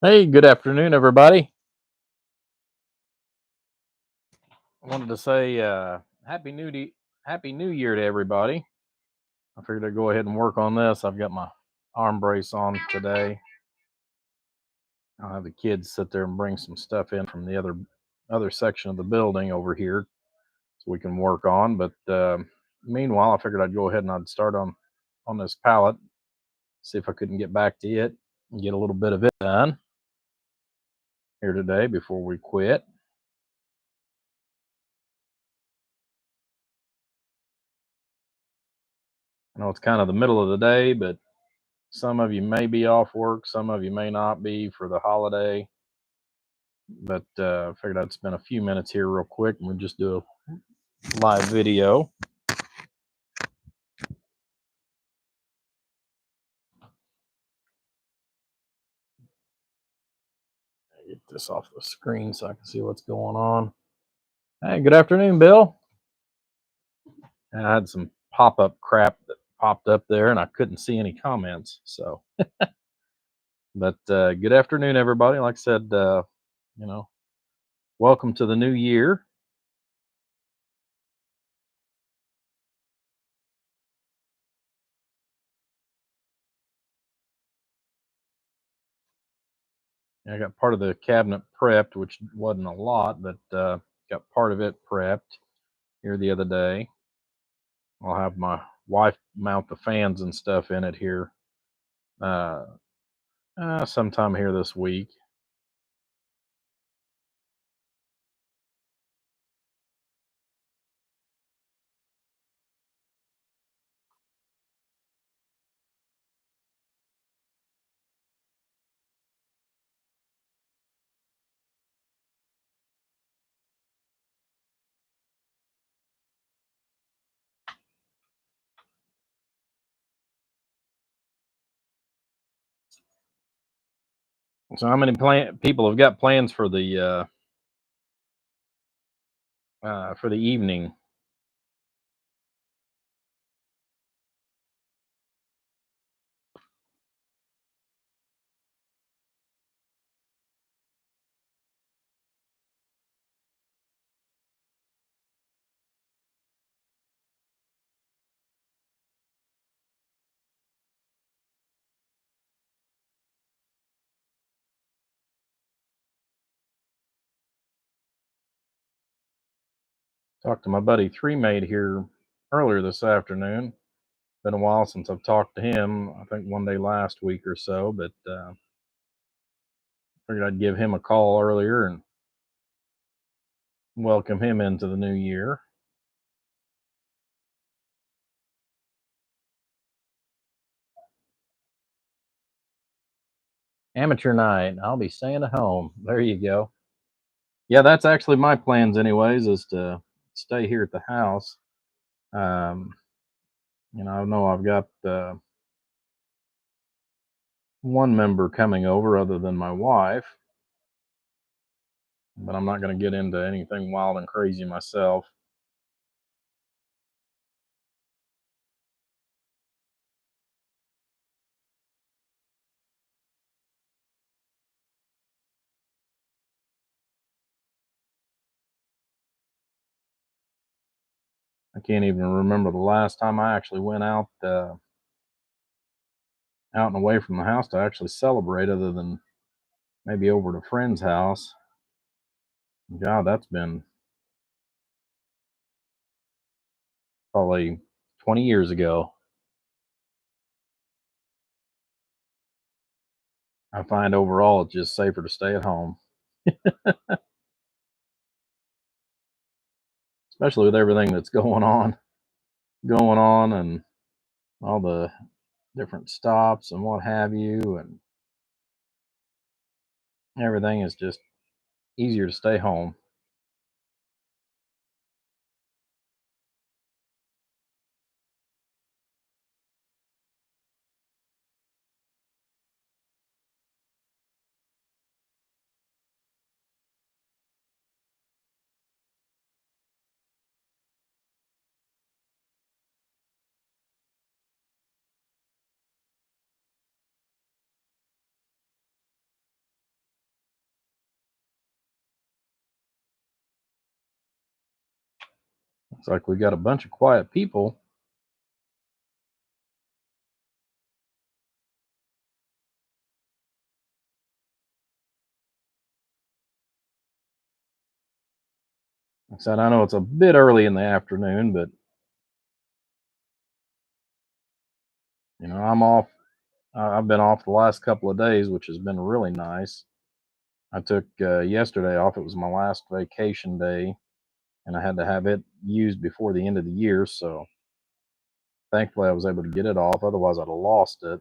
Hey, good afternoon, everybody. I wanted to say Happy New Year to everybody. I figured I'd go ahead and work on this. I've got my arm brace on today. I'll have the kids sit there and bring some stuff in from the other section of the building over here so we can work on. But meanwhile, I figured I'd go ahead and I'd start on this pallet, see if I couldn't get back to it and get a little bit of it done here today before we quit. I know it's kind of the middle of the day, but some of you may be off work, some of you may not be for the holiday. But I figured I'd spend a few minutes here real quick and we'll just do a live video. Get this off the screen so I can see what's going on. Hey, good afternoon, Bill. I had some pop-up crap that popped up there and I couldn't see any comments. So, but good afternoon, everybody. Like I said, you know, welcome to the new year. I got part of the cabinet prepped, which wasn't a lot, but got part of it prepped here the other day. I'll have my wife mount the fans and stuff in it here uh, sometime here this week. So, how many people have got plans for the evening? Talked to my buddy Three Mate here earlier this afternoon. Been a while since I've talked to him. I think one day last week or so, but figured I'd give him a call earlier and welcome him into the new year. Amateur night. I'll be staying at home. There you go. Yeah, that's actually my plans, anyways, is to stay here at the house. Um, I know I've got one member coming over other than my wife, but I'm not going to get into anything wild and crazy myself. I can't even remember the last time I actually went out and away from the house to actually celebrate, other than maybe over at a friend's house. God, that's been probably 20 years ago. I find overall it's just safer to stay at home, especially with everything that's going on, and all the different stops and what have you, and everything is just easier to stay home. Looks like we got a bunch of quiet people. Like I said, I know it's a bit early in the afternoon, but I'm off. I've been off the last couple of days, which has been really nice. I took yesterday off. It was my last vacation day, and I had to have it used before the end of the year. So thankfully, I was able to get it off. Otherwise, I'd have lost it.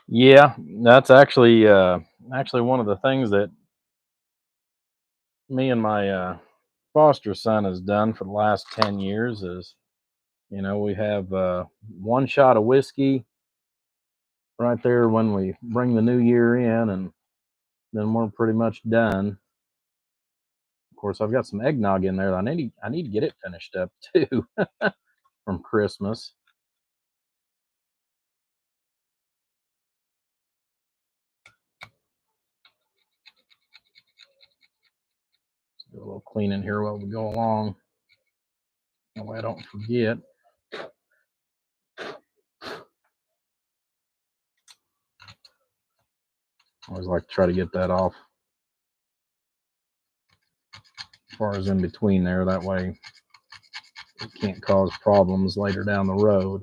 Yeah, that's actually one of the things that me and my foster son has done for the last 10 years. Is we have one shot of whiskey right there when we bring the new year in, and then we're pretty much done. Of course, I've got some eggnog in there. That I need to get it finished up too from Christmas. Do a little cleaning here while we go along. That way I don't forget. I always like to try to get that off as far as in between there. That way it can't cause problems later down the road.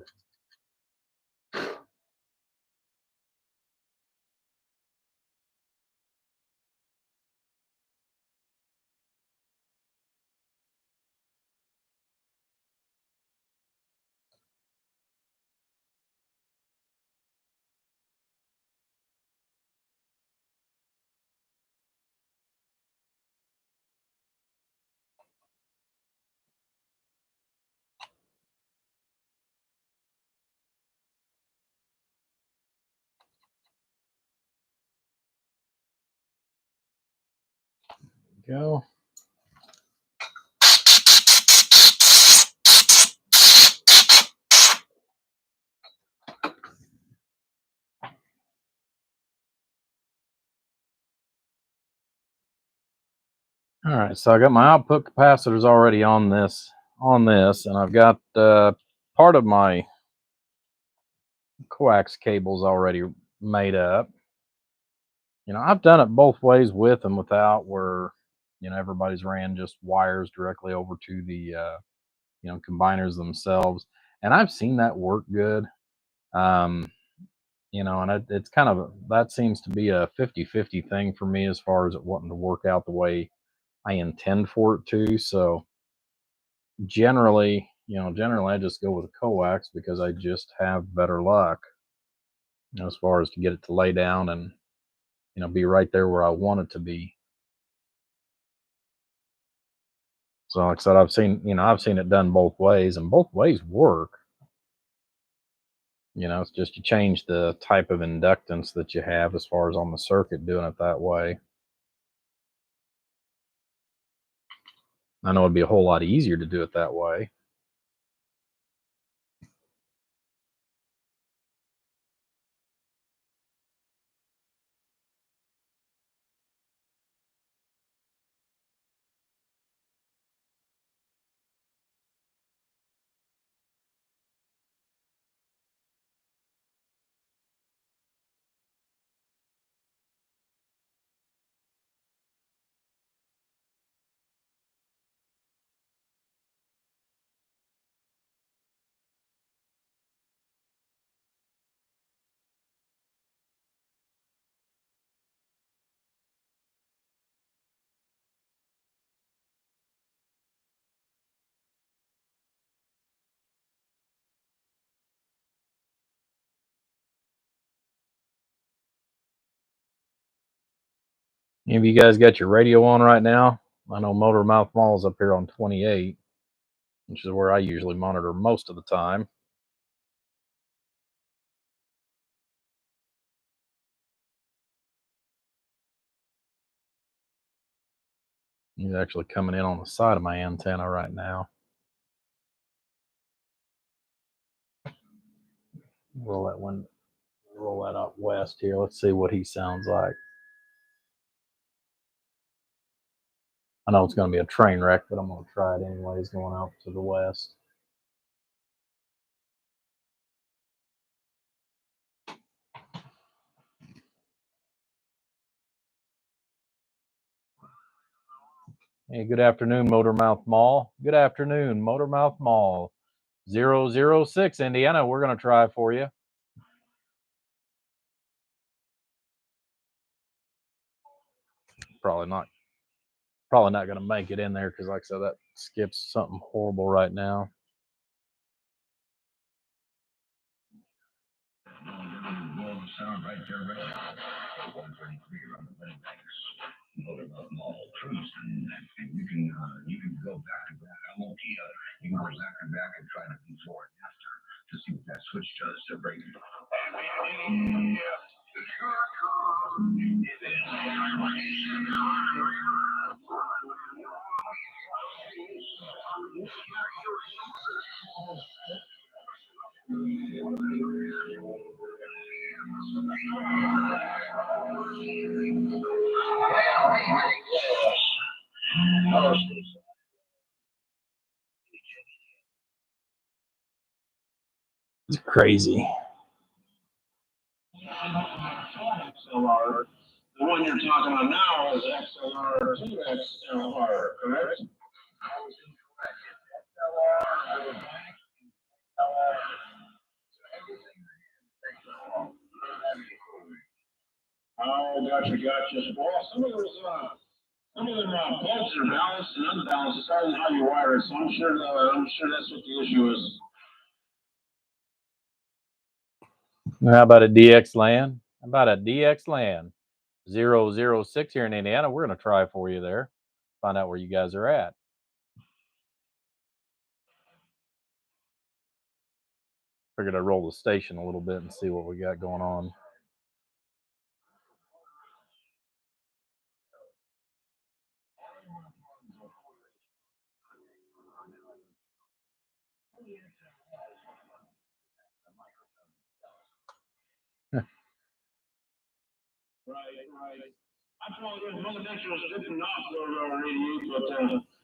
Go. All right, so I got my output capacitors already on this, and I've got part of my coax cables already made up. I've done it both ways, with and without, where everybody's ran just wires directly over to the combiners themselves, and I've seen that work good. Um, and it's kind of that seems to be a 50-50 thing for me as far as it wanting to work out the way I intend for it to. So generally I just go with a coax because I just have better luck, as far as to get it to lay down and be right there where I want it to be. So like I said, I've seen it done both ways, and both ways work. It's just you change the type of inductance that you have as far as on the circuit doing it that way. I know it'd be a whole lot easier to do it that way. Have you guys got your radio on right now? I know Motor Mouth Mall is up here on 28, which is where I usually monitor most of the time. He's actually coming in on the side of my antenna right now. Roll that up west here. Let's see what he sounds like. I know it's going to be a train wreck, but I'm going to try it anyways, going out to the west. Hey, good afternoon, Motormouth Mall. Good afternoon, Motormouth Mall. 006, Indiana. We're going to try for you. Probably not going to make it in there because, like I said, that skips something horrible right now. Sound right there, right now. 133 around the Money Banks. Motormouth Mall, cruising, and you can go back to back. I won't you can go back to back and try to before and after to see what that switch does to break it. It's crazy. XLR. The one you're talking about now is XLR 2XLR, correct? Oh, gotcha. Well, some of them bolts are balanced and unbalanced. It's all how you wire it. So I'm sure that's what the issue is. How about a DX LAN? How about a DX LAN? 006 here in Indiana. We're going to try for you there. Find out where you guys are at. Figured I'd roll the station a little bit and see what we got going on. Right. I told you Mother Nature was stripping off the radiate, but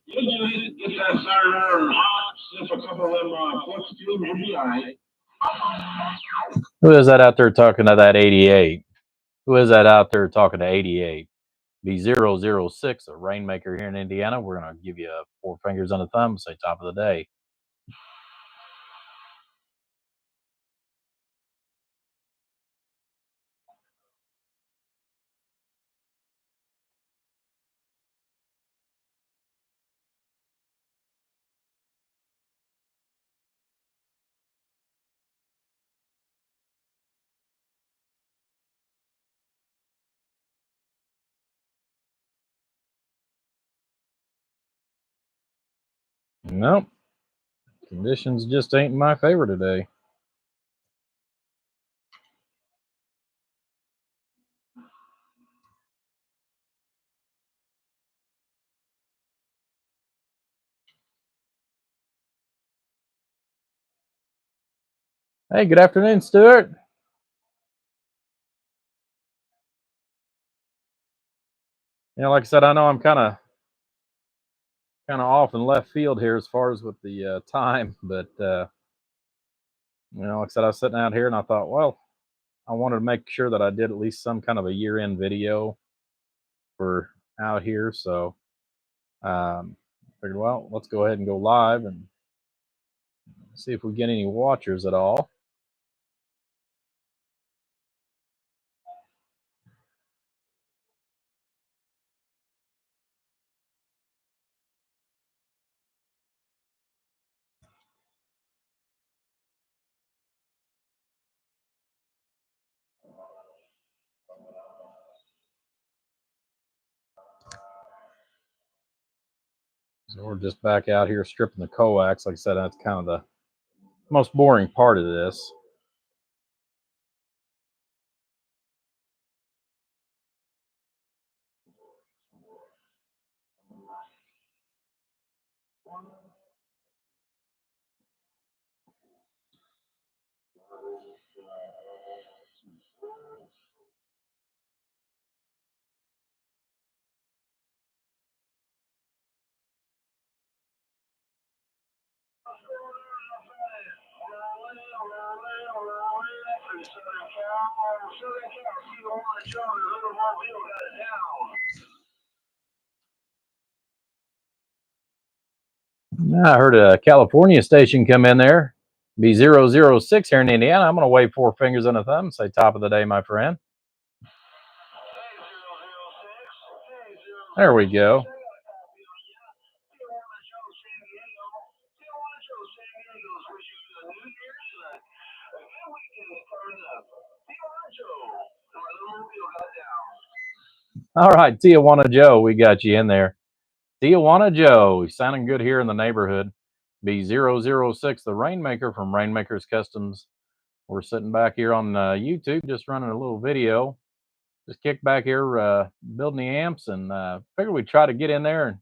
you get that starter and hot, slip a couple of them flex tubes, you'll be all right. Who is that out there talking to that 88? Who is that out there talking to 88? Be 006, a rainmaker here in Indiana. We're going to give you 4 fingers on the thumb and say top of the day. Nope. Conditions just ain't in my favor today. Hey, good afternoon, Stuart. Like I said, I know I'm kind of off in left field here as far as with the time, but like I said, I was sitting out here and I thought, well, I wanted to make sure that I did at least some kind of a year-end video for out here. So figured, well, let's go ahead and go live and see if we get any watchers at all. So we're just back out here stripping the coax. Like I said, that's kind of the most boring part of this. I heard a California station come in there. Be 006 here in Indiana. I'm going to wave four fingers and a thumb. Say top of the day, my friend. There we go. All right, Tijuana Joe, we got you in there. Tijuana Joe, sounding good here in the neighborhood. Be 006, the Rainmaker from Rainmakers Customs. We're sitting back here on YouTube, just running a little video. Just kick back here, building the amps, and figured we'd try to get in there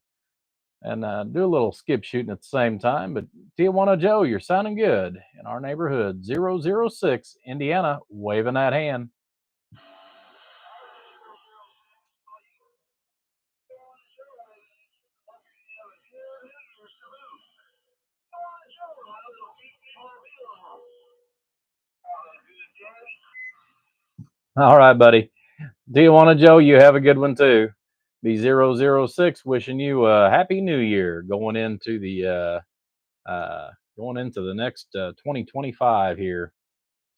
and do a little skip shooting at the same time. But Tijuana Joe, you're sounding good in our neighborhood. 006, Indiana, waving that hand. All right, buddy. Tijuana Joe, you have a good one too. Be 006, wishing you a happy new year going into the next 2025 here.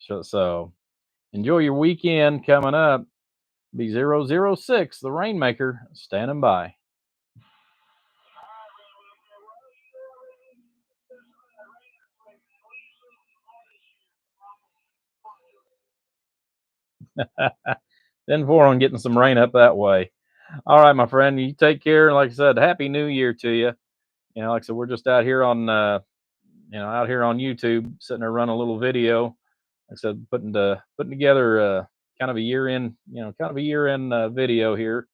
So enjoy your weekend coming up. Be 006, the Rainmaker, standing by. Then for on getting some rain up that way. All right, my friend, you take care. Like I said, happy new year to you. You know, like I said, we're just out here on out here on YouTube, sitting there running a little video. Like I said, putting together kind of a year in, video here.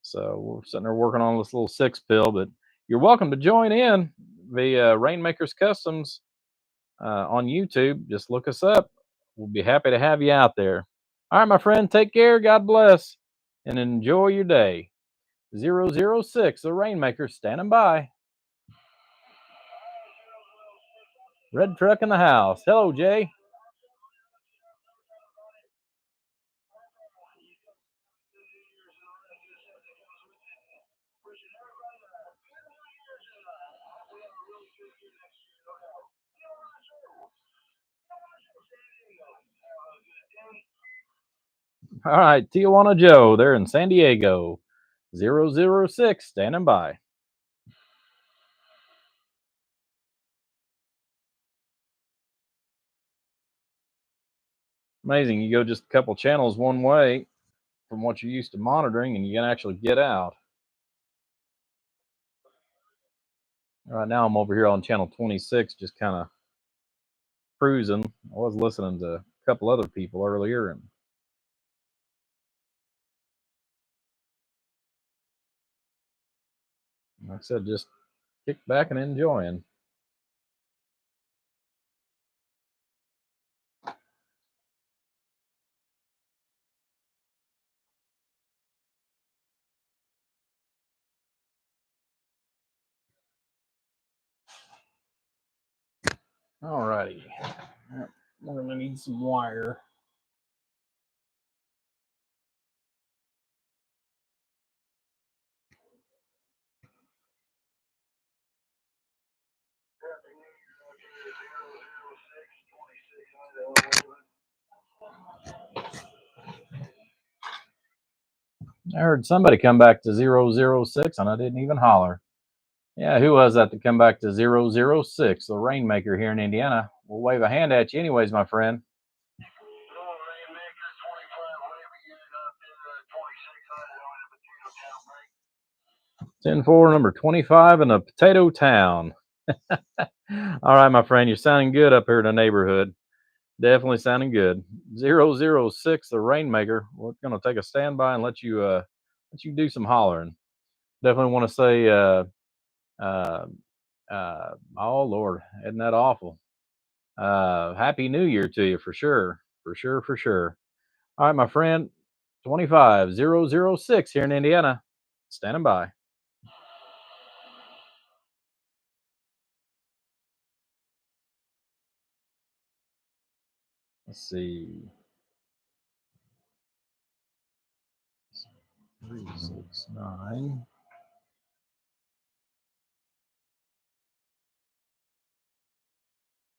So we're sitting there working on this little six pill, but you're welcome to join in the Rainmakers Customs on YouTube. Just look us up. We'll be happy to have you out there. All right, my friend, take care. God bless and enjoy your day. 006, the Rainmaker, standing by. Red truck in the house. Hello, Jay. All right, Tijuana Joe, they're in San Diego. 006, standing by. Amazing. You go just a couple channels one way from what you're used to monitoring, and you can actually get out. Right now, I'm over here on channel 26, just kind of cruising. I was listening to a couple other people earlier, and like I said, just kick back and enjoying. All righty. We're going to need some wire. I heard somebody come back to 006, and I didn't even holler. Yeah, who was that to come back to 006, the Rainmaker here in Indiana? We'll wave a hand at you anyways, my friend. 10-4, number 25 in the Potato Town. All right, my friend, you're sounding good up here in the neighborhood. Definitely sounding good. 006, the Rainmaker. We're going to take a standby and let you do some hollering. Definitely want to say, oh Lord, isn't that awful? Happy New Year to you for sure. For sure, for sure. All right, my friend, 25006 here in Indiana. Standing by. Let's see. 369.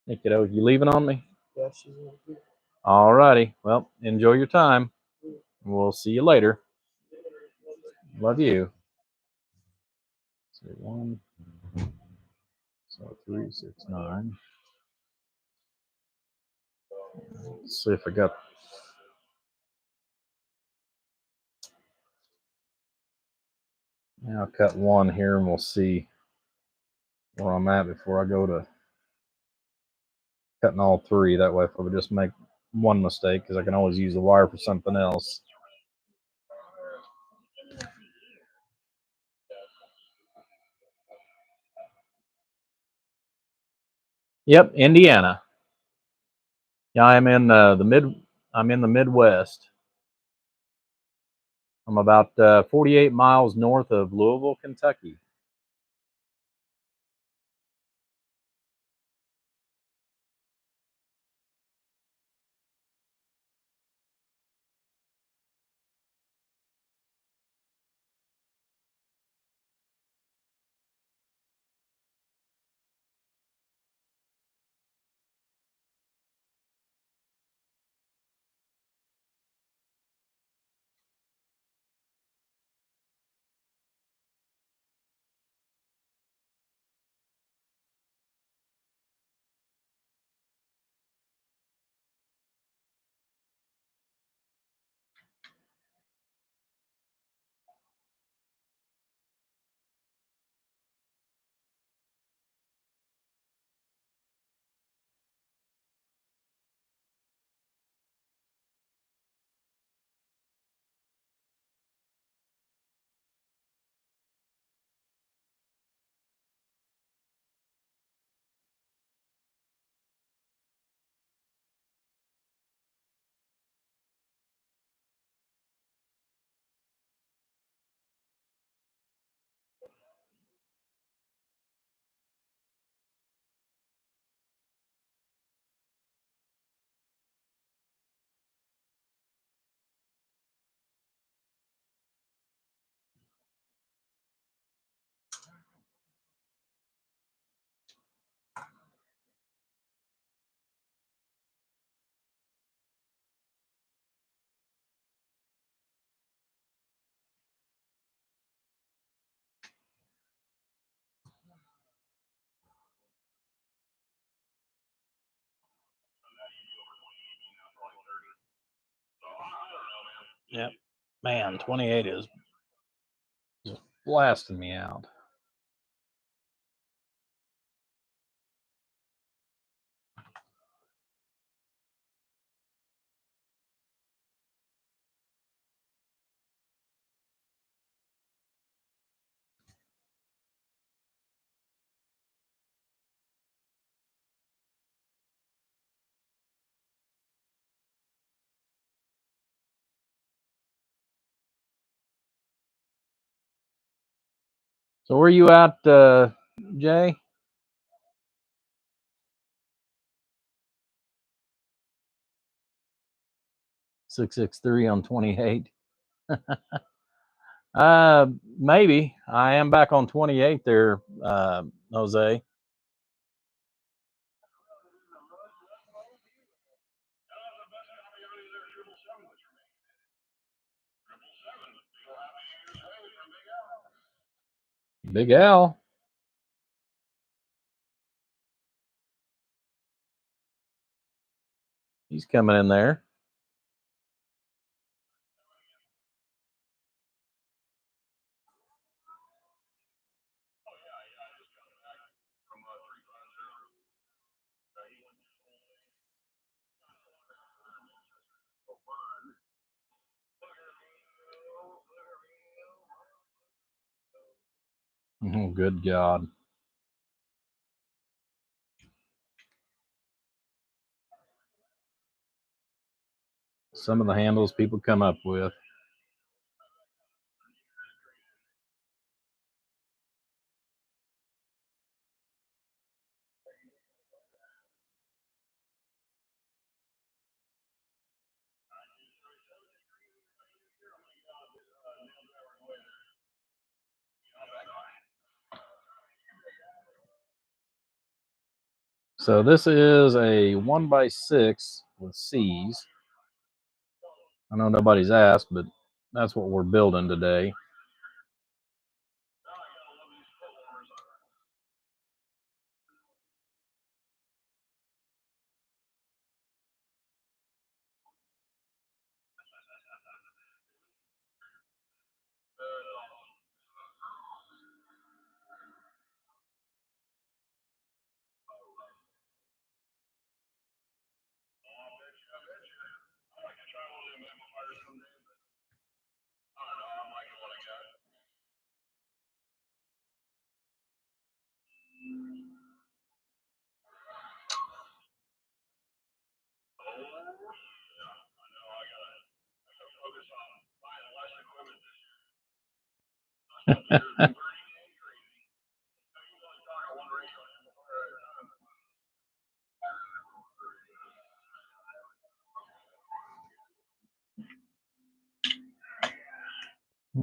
Hey, kiddo, you leaving on me? Yeah, she's in here. All righty. Well, enjoy your time. We'll see you later. Love you. Say 1. So 369. Let's see if I got. Yeah, I'll cut 1 here and we'll see where I'm at before I go to cutting all 3. That way, if I would just make one mistake, because I can always use the wire for something else. Yep, Indiana. Yeah, I'm in I'm in the Midwest. I'm about 48 miles north of Louisville, Kentucky. Yep. Man, 28 is just blasting me out. So where you at, Jay? 663 on 28. Maybe I am back on 28 there, Jose. Big Al. He's coming in there. Oh, good God. some of the handles people come up with. So this is a 1x6 with C's. I know nobody's asked, but that's what we're building today.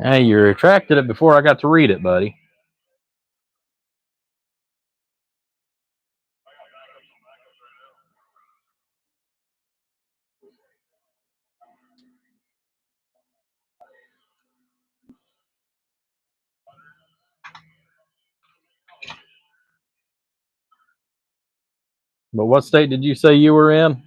Hey, you retracted it before I got to read it, buddy. But what state did you say you were in?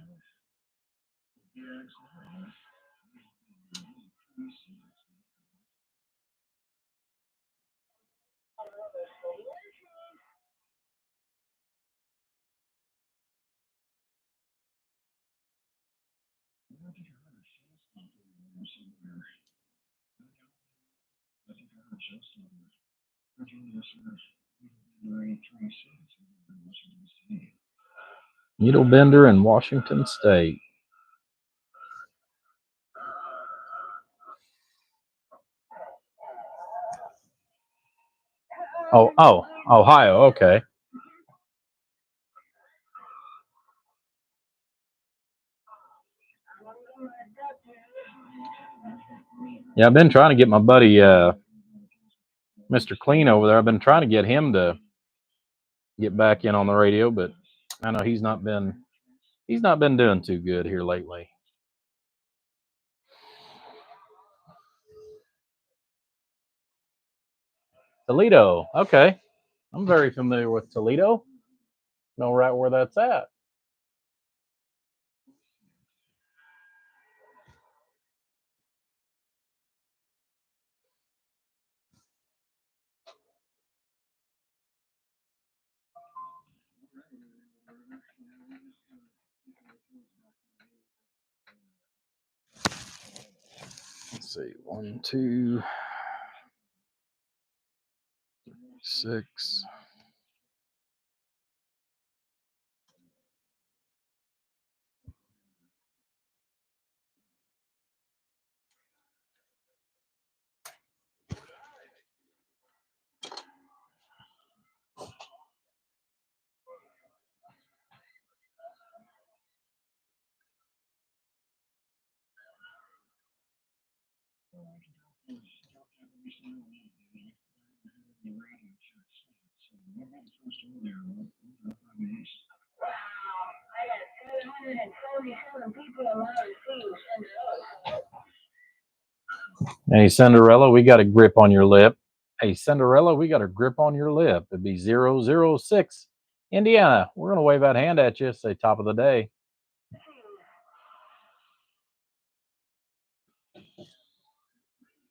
Needle Bender in Washington State. Oh, Ohio. Okay. Yeah, I've been trying to get my buddy Mr. Clean over there. I've been trying to get him to get back in on the radio, but I know he's not been doing too good here lately. Toledo. Okay. I'm very familiar with Toledo. Know right where that's at. Let's see. 1, 2, 6. Hey, Cinderella, we got a grip on your lip. Hey, Cinderella, we got a grip on your lip. It'd be 006. Indiana, we're going to wave that hand at you. Say top of the day.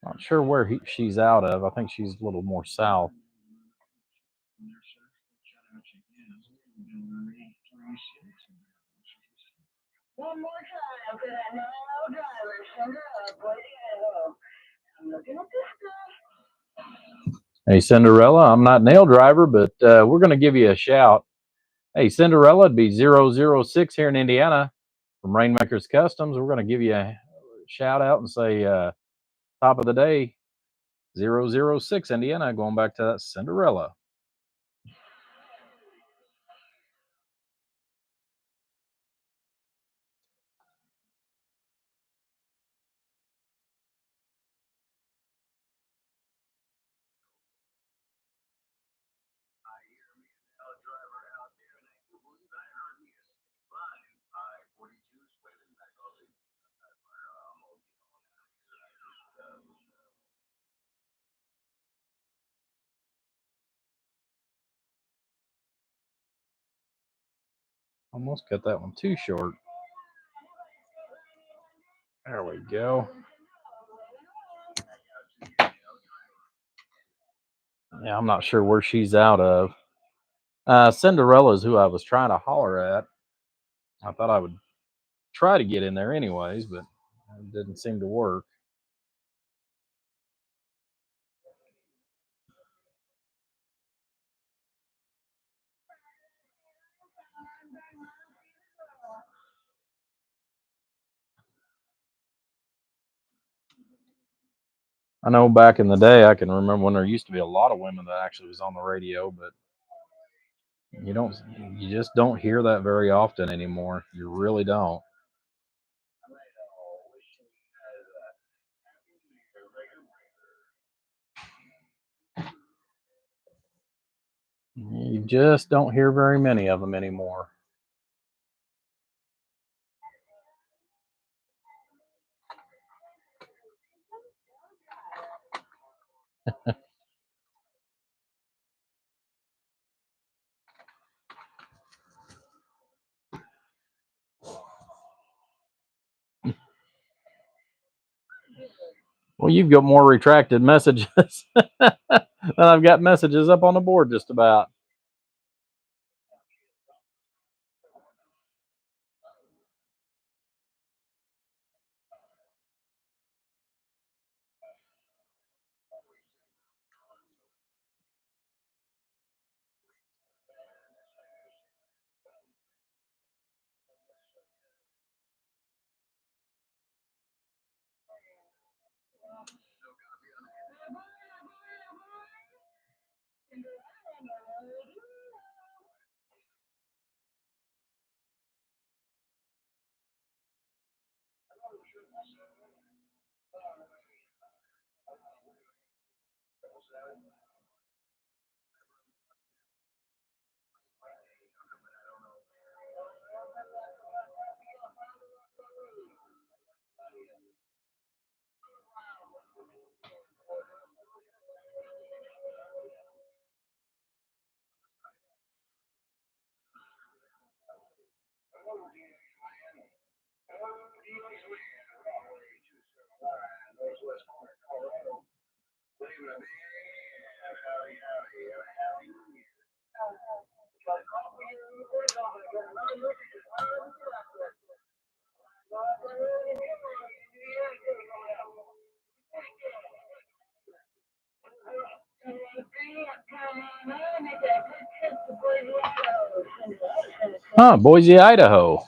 Not sure where she's out of. I think she's a little more south. One more time for that no driver. Send her up. What do you know? I'm looking at this stuff. Hey, Cinderella, I'm not nail driver, but we're going to give you a shout. Hey, Cinderella, it'd be 006 here in Indiana from Rainmakers Customs. We're going to give you shout out and say top of the day, 006 Indiana, going back to that Cinderella. Almost cut that one too short. There we go. Yeah, I'm not sure where she's out of. Cinderella is who I was trying to holler at. I thought I would try to get in there anyways, but it didn't seem to work. I know back in the day, I can remember when there used to be a lot of women that actually was on the radio, but you just don't hear that very often anymore. You really don't. You just don't hear very many of them anymore. Well, you've got more retracted messages than I've got messages up on the board just about. Huh, Boise, Idaho.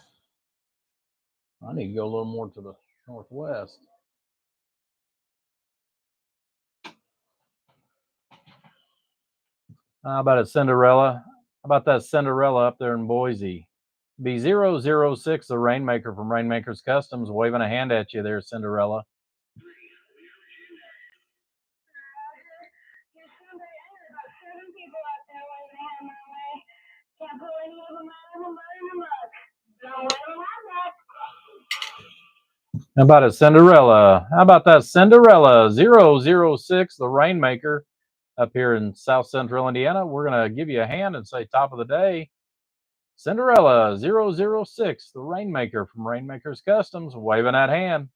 I need to go a little more to the northwest. How about it, Cinderella? How about that Cinderella up there in Boise? Be 006, the Rainmaker from Rainmaker's Customs, waving a hand at you there, Cinderella. How about it, Cinderella? How about that Cinderella 006, the Rainmaker up here in South Central Indiana? We're going to give you a hand and say top of the day. Cinderella 006, the Rainmaker from Rainmaker's Customs, waving that hand.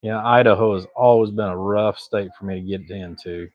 Yeah, Idaho has always been a rough state for me to get into.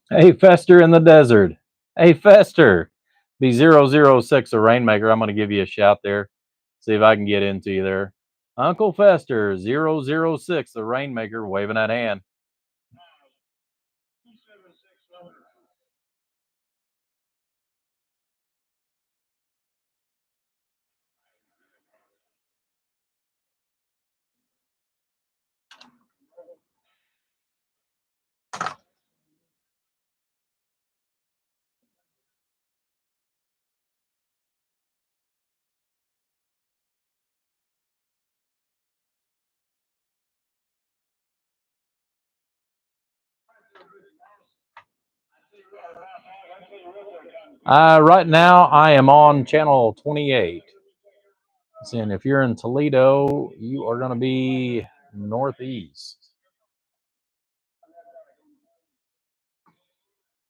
Hey, Fester in the desert. Hey, Fester. Be 006 a Rainmaker. I'm going to give you a shout there. See if I can get into you there. Uncle Fester, 006 the Rainmaker, waving that hand. Right now, I am on channel 28. And if you're in Toledo, you are going to be northeast.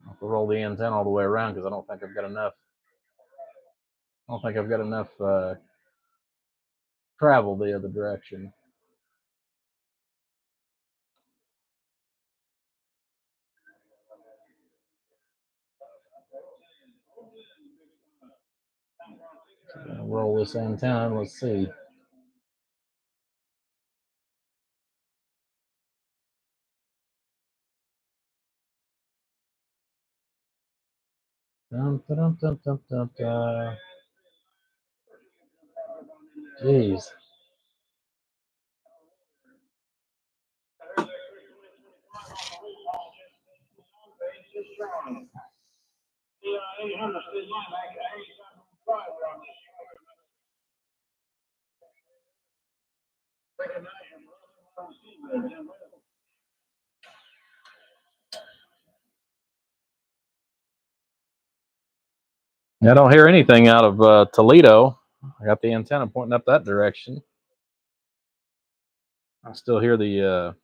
I'll have to roll the antenna all the way around because I don't think I've got enough. I don't think I've got enough travel the other direction. So roll this antenna. Let's see. Dum, dum, dum, dum, dum, dum. Jeez. I don't hear anything out of Toledo. I got the antenna pointing up that direction. I still hear the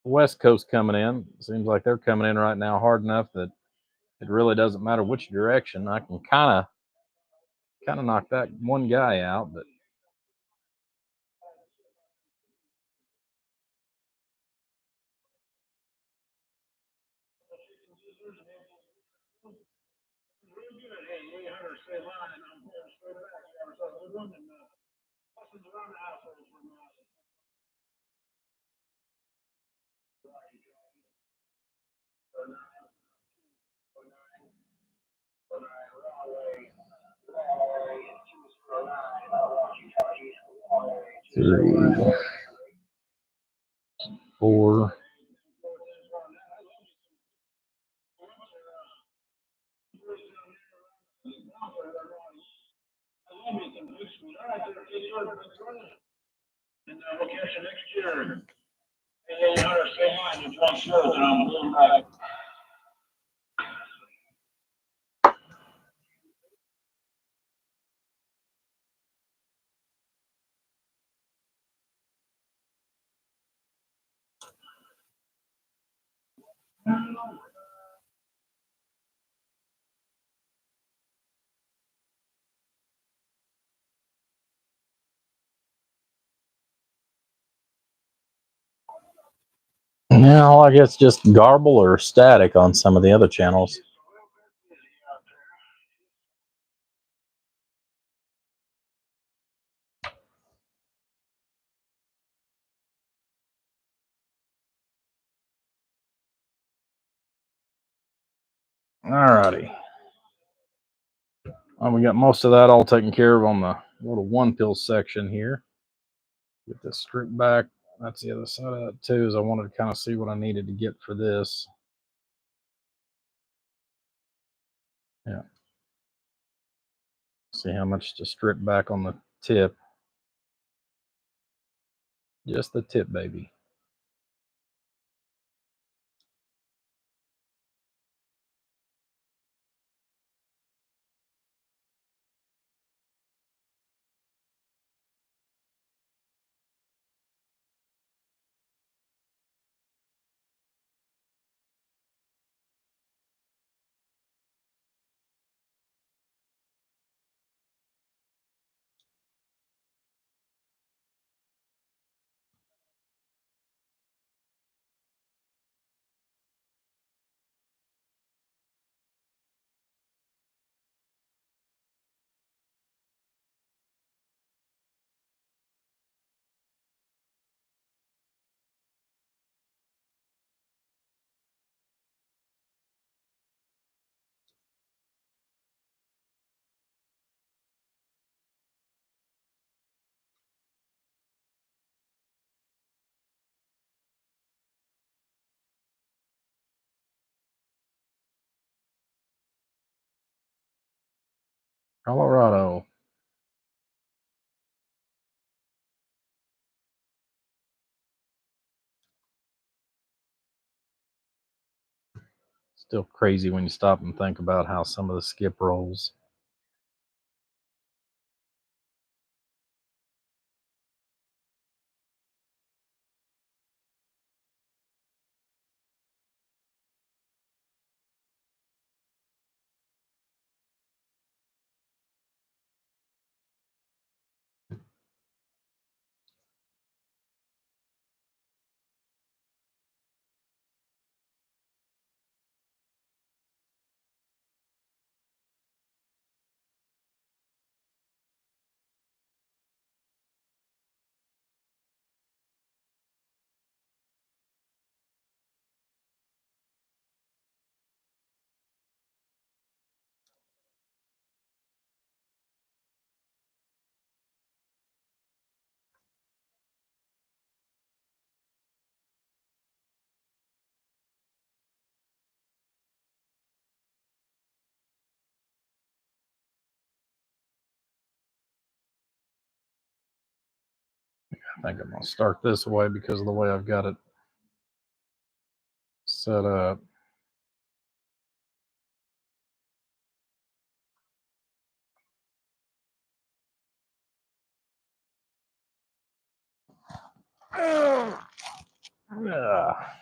West Coast coming in. Seems like they're coming in right now hard enough that it really doesn't matter which direction. I can kind of knock that one guy out, but three, four. We'll catch you next year. Hey, Hunter, say hi. It's one show, and I'm going back. Now I guess just garble or static on some of the other channels. Alrighty. Well, we got most of that all taken care of on the little one pill section here. Get this strip back. That's the other side of it too. Is I wanted to kind of see what I needed to get for this. Yeah. See how much to strip back on the tip. Just the tip, baby. Colorado. Still crazy when you stop and think about how some of the skip rolls. I think I'm gonna start this way because of the way I've got it set up. Ah.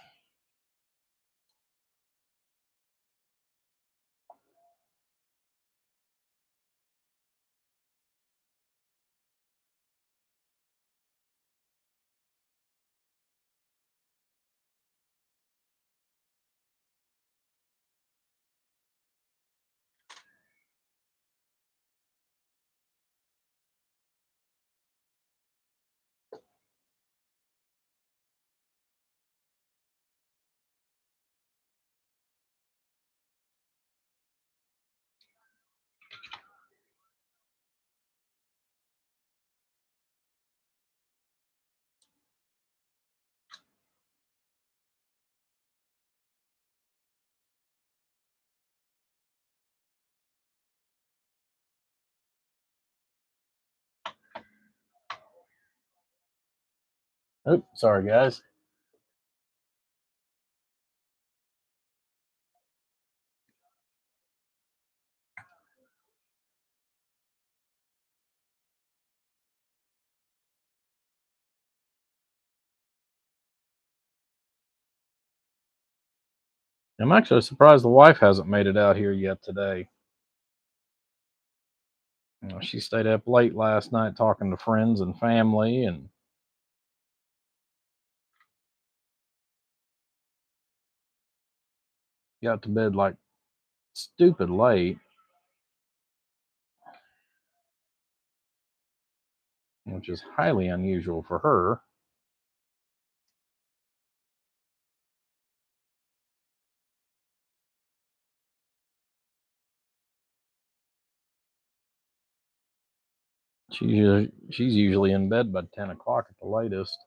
Oops, sorry guys. I'm actually surprised the wife hasn't made it out here yet today. You know, she stayed up late last night talking to friends and family and got to bed like stupid late, which is highly unusual for her. She's usually in bed by 10 o'clock at the latest.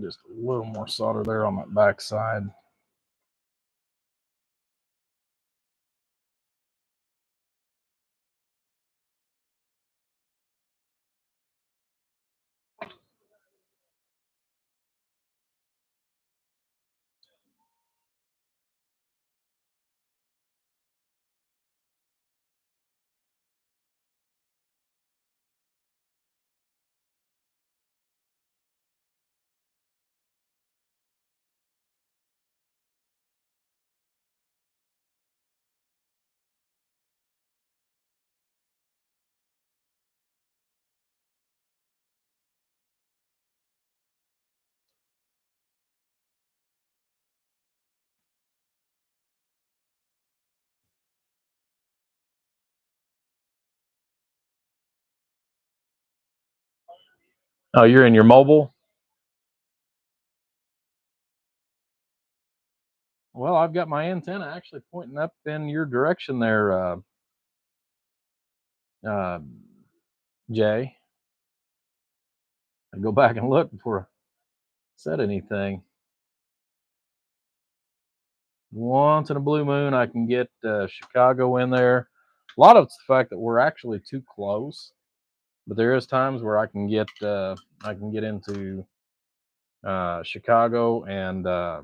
Just a little more solder there on that back side. Oh, you're in your mobile? Well, I've got my antenna actually pointing up in your direction there, uh, Jay. I go back and look before I said anything. Once in a blue moon, I can get Chicago in there. A lot of it's the fact that we're actually too close, but there is times where I can get into Chicago and uh,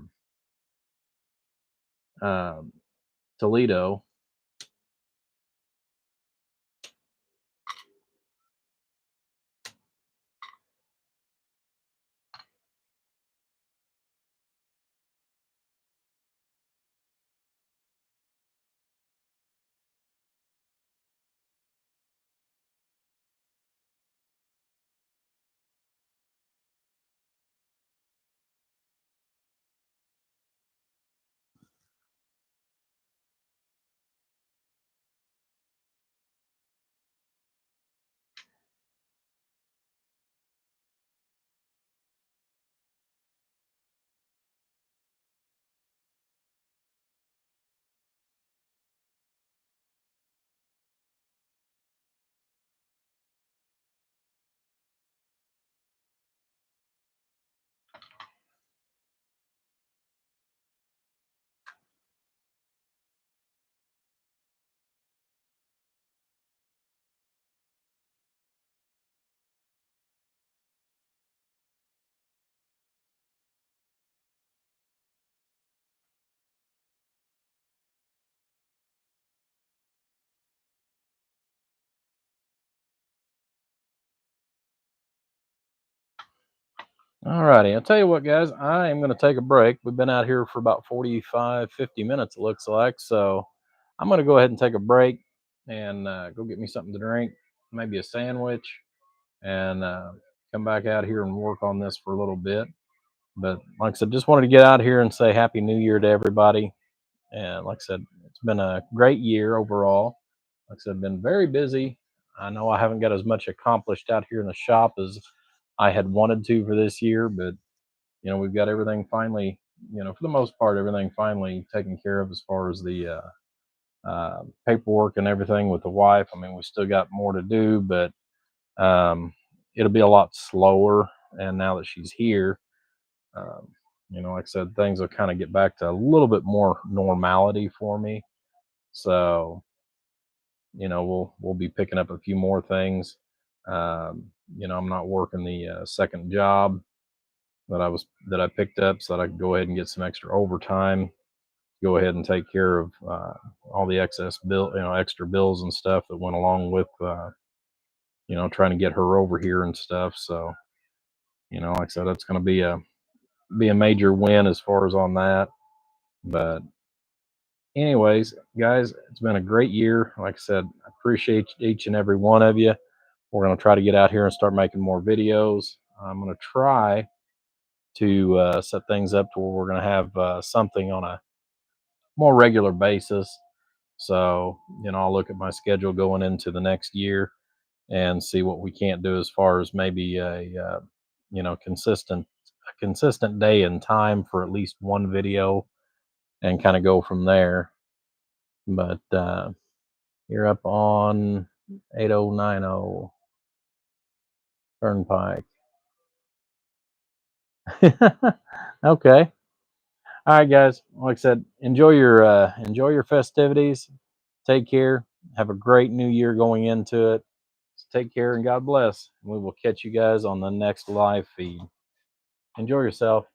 Toledo. All righty. I'll tell you what, guys, I am going to take a break. We've been out here for about 45, 50 minutes, it looks like. So I'm going to go ahead and take a break and go get me something to drink, maybe a sandwich, and come back out here and work on this for a little bit. But like I said, just wanted to get out here and say Happy New Year to everybody. And like I said, it's been a great year overall. Like I said, I've been very busy. I know I haven't got as much accomplished out here in the shop as I had wanted to for this year, but we've got everything finally, for the most part, everything finally taken care of as far as the paperwork and everything with the wife. I mean, we still got more to do, but it'll be a lot slower. And now that she's here, um, like I said, things will kind of get back to a little bit more normality for me. So, we'll be picking up a few more things. Um, I'm not working the second job that I picked up, so that I could go ahead and get some extra overtime. Go ahead and take care of all the extra bills and stuff that went along with trying to get her over here and stuff. So, like I said, that's going to be be a major win as far as on that. But anyways, guys, it's been a great year. Like I said, I appreciate each and every one of you. We're going to try to get out here and start making more videos. I'm going to try to set things up to where we're going to have something on a more regular basis. So, I'll look at my schedule going into the next year and see what we can't do as far as maybe a consistent day and time for at least one video and kind of go from there. But you're up on 8090 Turnpike. Okay. All right, guys. Like I said, enjoy your festivities. Take care. Have a great new year going into it. Take care and God bless. We will catch you guys on the next live feed. Enjoy yourself.